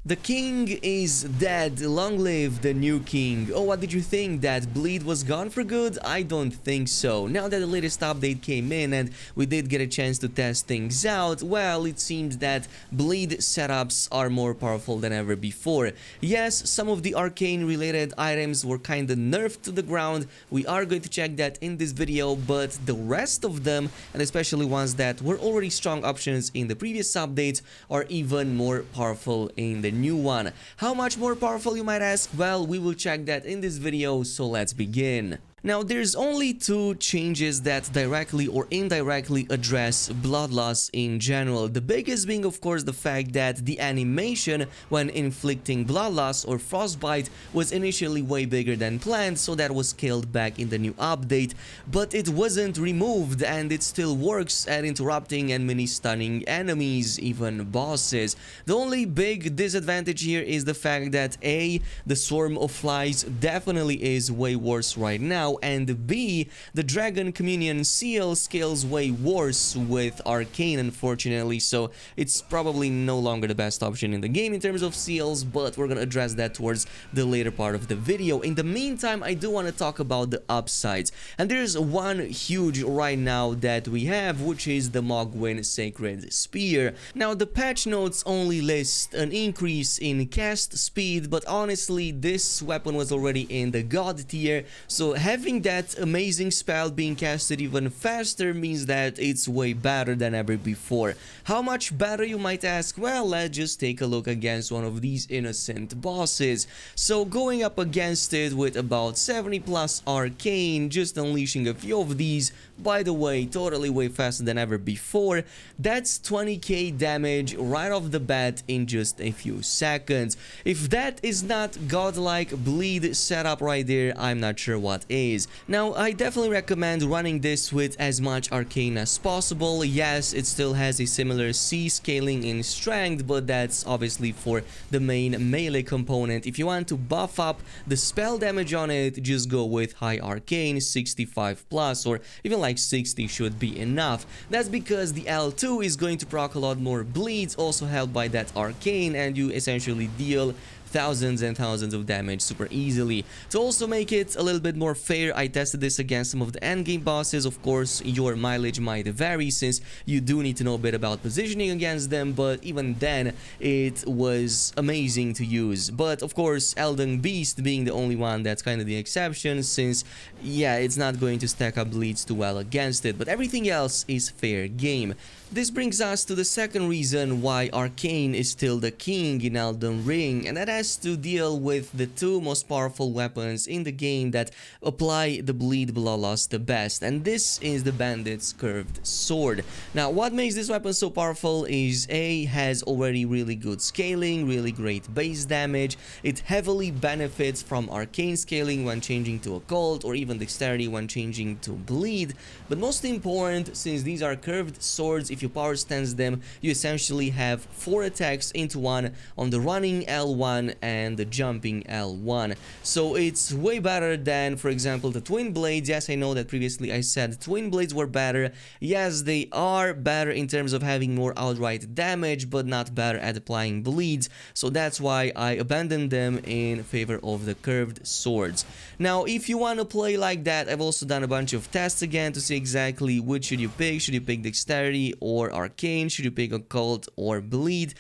The king is dead, long live the new king. Oh, what did you think, that bleed was gone for good? I don't think so. Now that the latest update came in and we did get a chance to test things out, well, it seems that bleed setups are more powerful than ever before. Yes, some of the arcane related items were kinda nerfed to the ground. We are going to check that in this video, but the rest of them, and especially ones that were already strong options in the previous updates, are even more powerful in the new one. How much more powerful, you might ask? Well, we will check that in this video, so let's begin. Now, there's only two changes that directly or indirectly address blood loss in general. The biggest being, of course, the fact that the animation when inflicting blood loss or frostbite was initially way bigger than planned, so that was scaled back in the new update, but it wasn't removed and it still works at interrupting and mini-stunning enemies, even bosses. The only big disadvantage here is the fact that A, the swarm of flies definitely is way worse right now, and B, the Dragon Communion seal scales way worse with Arcane, unfortunately, so it's probably no longer the best option in the game in terms of seals, but we're gonna address that towards the later part of the video. In the meantime, I do want to talk about the upsides, and there's one huge right now that we have, which is the Mohgwyn Sacred Spear. Now, the patch notes only list an increase in cast speed, but honestly, this weapon was already in the God tier, so having that amazing spell being casted even faster means that it's way better than ever before. How much better, you might ask? Well, let's just take a look against one of these innocent bosses. So going up against it with about 70 plus Arcane, just unleashing a few of these, by the way, totally way faster than ever before, that's 20k damage right off the bat in just a few seconds. If that is not godlike bleed setup right there, I'm not sure what is. Now, I definitely recommend running this with as much Arcane as possible. Yes, it still has a similar C scaling in strength, but that's obviously for the main melee component. If you want to buff up the spell damage on it, just go with high Arcane, 65 plus, or even like 60 should be enough. That's because the L2 is going to proc a lot more bleeds, also helped by that Arcane, and you essentially deal thousands and thousands of damage super easily. To also make it a little bit more fair, I tested this against some of the endgame bosses. Of course, your mileage might vary since you do need to know a bit about positioning against them, but even then, it was amazing to use. But of course, Elden Beast being the only one that's kind of the exception, since, yeah, it's not going to stack up bleeds too well against it, but everything else is fair game. This brings us to the second reason why Arcane is still the king in Elden Ring, and that has to deal with the two most powerful weapons in the game that apply the bleed blood loss the best, and this is the Bandit's curved sword. Now, what makes this weapon so powerful is A, has already really good scaling, really great base damage, it heavily benefits from Arcane scaling when changing to occult, or even dexterity when changing to bleed, but most important, since these are curved swords, if you power stance them, you essentially have 4 attacks into one on the running L1 and the jumping L1. So it's way better than, for example, the twin blades. Yes, I know that previously I said twin blades were better. Yes, they are better in terms of having more outright damage, but not better at applying bleeds. So that's why I abandoned them in favor of the curved swords. Now, if you want to play like that, I've also done a bunch of tests again to see exactly which should you pick. Should you pick dexterity or Arcane? Should you pick occult or bleed?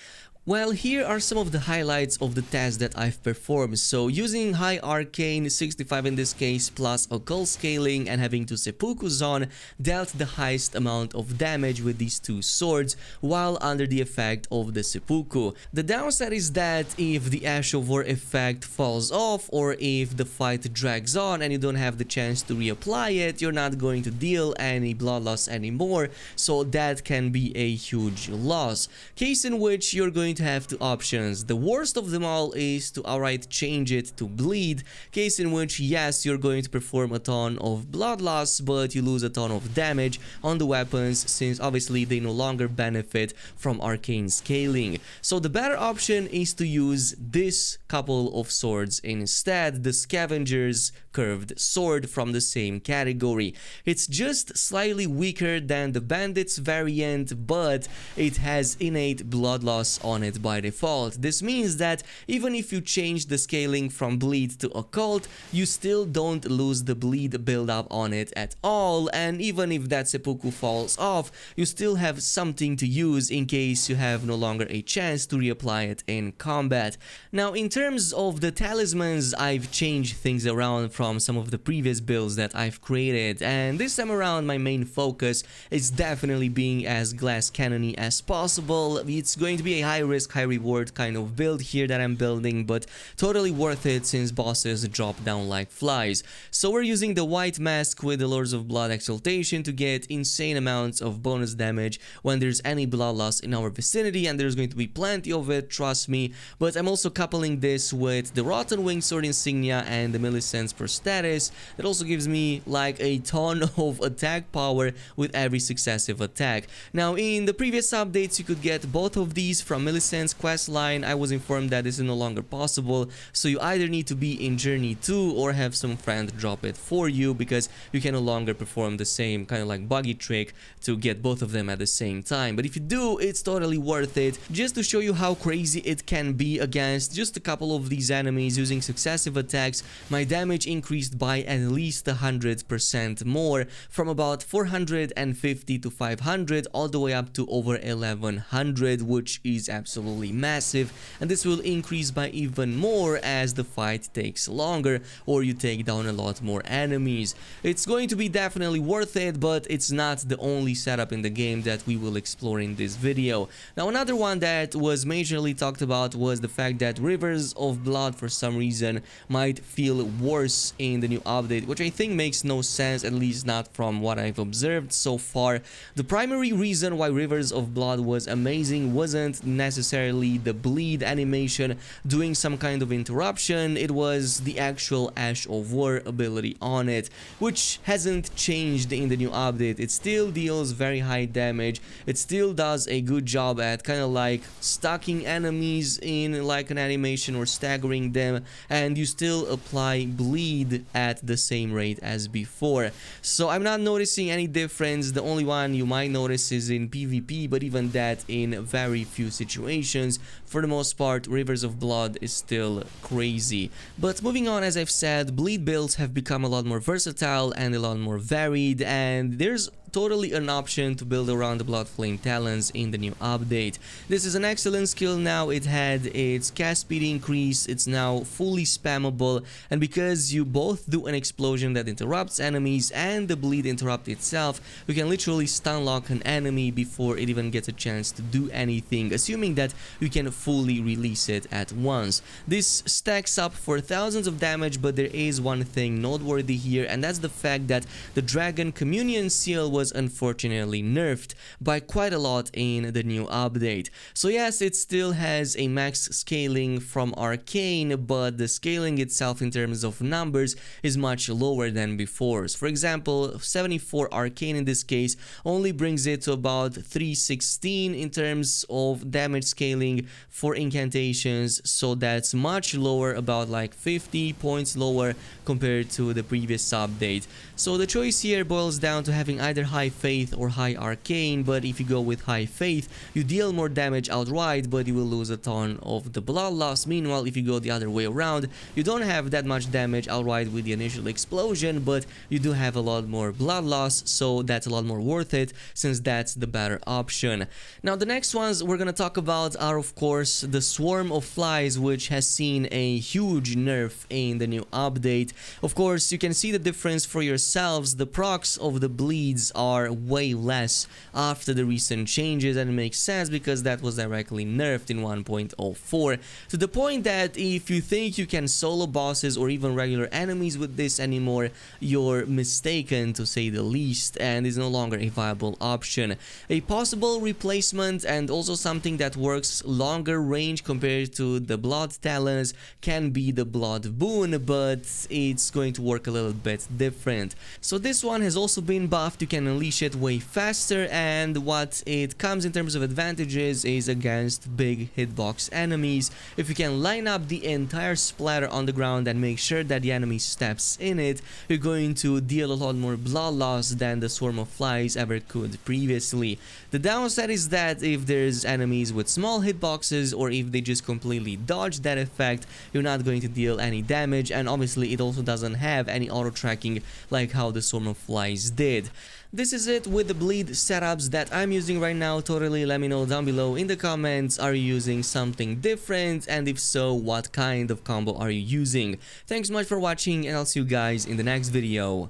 Well, here are some of the highlights of the test that I've performed. So using high Arcane, 65 in this case, plus occult scaling and having 2 seppukus on, dealt the highest amount of damage with these two swords while under the effect of the seppuku. The downside is that if the Ash of War effect falls off, or if the fight drags on and you don't have the chance to reapply it, you're not going to deal any blood loss anymore, so that can be a huge loss. Case in which you're going to have 2 options. The worst of them all is to outright change it to bleed, case in which, yes, you're going to perform a ton of blood loss, but you lose a ton of damage on the weapons, since obviously they no longer benefit from Arcane scaling. So the better option is to use this couple of swords instead, the Scavenger's curved sword from the same category. It's just slightly weaker than the Bandit's variant, but it has innate blood loss on it by default. This means that even if you change the scaling from bleed to occult, you still don't lose the bleed buildup on it at all, and even if that seppuku falls off, you still have something to use in case you have no longer a chance to reapply it in combat. Now, in terms of the talismans, I've changed things around from some of the previous builds that I've created, and this time around my main focus is definitely being as glass cannony as possible. It's going to be a high risk, high reward kind of build here that I'm building, but totally worth it since bosses drop down like flies. So we're using the white mask with the Lords of Blood exaltation to get insane amounts of bonus damage when there's any blood loss in our vicinity, and there's going to be plenty of it, trust me. But I'm also coupling this with the Rotten Wing Sword insignia and the Millicent's per status. That also gives me like a ton of attack power with every successive attack. Now, in the previous updates, you could get both of these from Millicent's quest line. I was informed that this is no longer possible, so you either need to be in Journey 2 or have some friend drop it for you, because you can no longer perform the same kind of like buggy trick to get both of them at the same time. But if you do, it's totally worth it. Just to show you how crazy it can be against just a couple of these enemies using successive attacks, my damage increased by at least 100% more, from about 450 to 500 all the way up to over 1100, which is absolutely massive, and this will increase by even more as the fight takes longer or you take down a lot more enemies. It's going to be definitely worth it, but it's not the only setup in the game that we will explore in this video. Now, another one that was majorly talked about was the fact that Rivers of Blood for some reason might feel worse in the new update, which I think makes no sense, at least not from what I've observed so far. The primary reason why Rivers of Blood was amazing wasn't necessarily the bleed animation doing some kind of interruption, it was the actual Ash of War ability on it, which hasn't changed in the new update. It still deals very high damage, it still does a good job at kind of like stacking enemies in like an animation or staggering them, and you still apply bleed at the same rate as before. So I'm not noticing any difference. The only one you might notice is in PvP, but even that in very few situations. For the most part, Rivers of Blood is still crazy. But moving on, as I've said, bleed builds have become a lot more versatile and a lot more varied, and there's totally an option to build around the Bloodflame Talons in the new update. This is an excellent skill now. It had its cast speed increase, it's now fully spammable, and because you both do an explosion that interrupts enemies and the bleed interrupt itself, you can literally stun lock an enemy before it even gets a chance to do anything, assuming that you can fully release it at once. This stacks up for thousands of damage, but there is one thing noteworthy here, and that's the fact that the Dragon Communion Seal was unfortunately nerfed by quite a lot in the new update. So yes, it still has a max scaling from Arcane, but the scaling itself in terms of numbers is much lower than before. So for example, 74 Arcane in this case only brings it to about 316 in terms of damage scaling for incantations, so that's much lower, about like 50 points lower compared to the previous update. So the choice here boils down to having either high faith or high arcane, but if you go with high faith, you deal more damage outright, but you will lose a ton of the blood loss. Meanwhile, if you go the other way around, you don't have that much damage outright with the initial explosion, but you do have a lot more blood loss, so that's a lot more worth it, since that's the better option. Now, the next ones we're gonna talk about are, of course, the Swarm of Flies, which has seen a huge nerf in the new update. Of course, you can see the difference for yourselves. The procs of the bleeds are way less after the recent changes, and it makes sense because that was directly nerfed in 1.04, to the point that if you think you can solo bosses or even regular enemies with this anymore, you're mistaken, to say the least, and is no longer a viable option. A possible replacement, and also something that works longer range compared to the Blood Talons, can be the Blood Boon, but it's going to work a little bit different. So this one has also been buffed. You can can unleash it way faster, and what it comes in terms of advantages is against big hitbox enemies. If you can line up the entire splatter on the ground and make sure that the enemy steps in it, you're going to deal a lot more blood loss than the swarm of flies ever could previously. The downside is that if there's enemies with small hitboxes, or if they just completely dodge that effect, you're not going to deal any damage, and obviously it also doesn't have any auto tracking like how the swarm of flies did. This is it with the bleed setups that I'm using right now. Totally let me know down below in the comments, are you using something different, and if so, what kind of combo are you using? Thanks so much for watching, and I'll see you guys in the next video.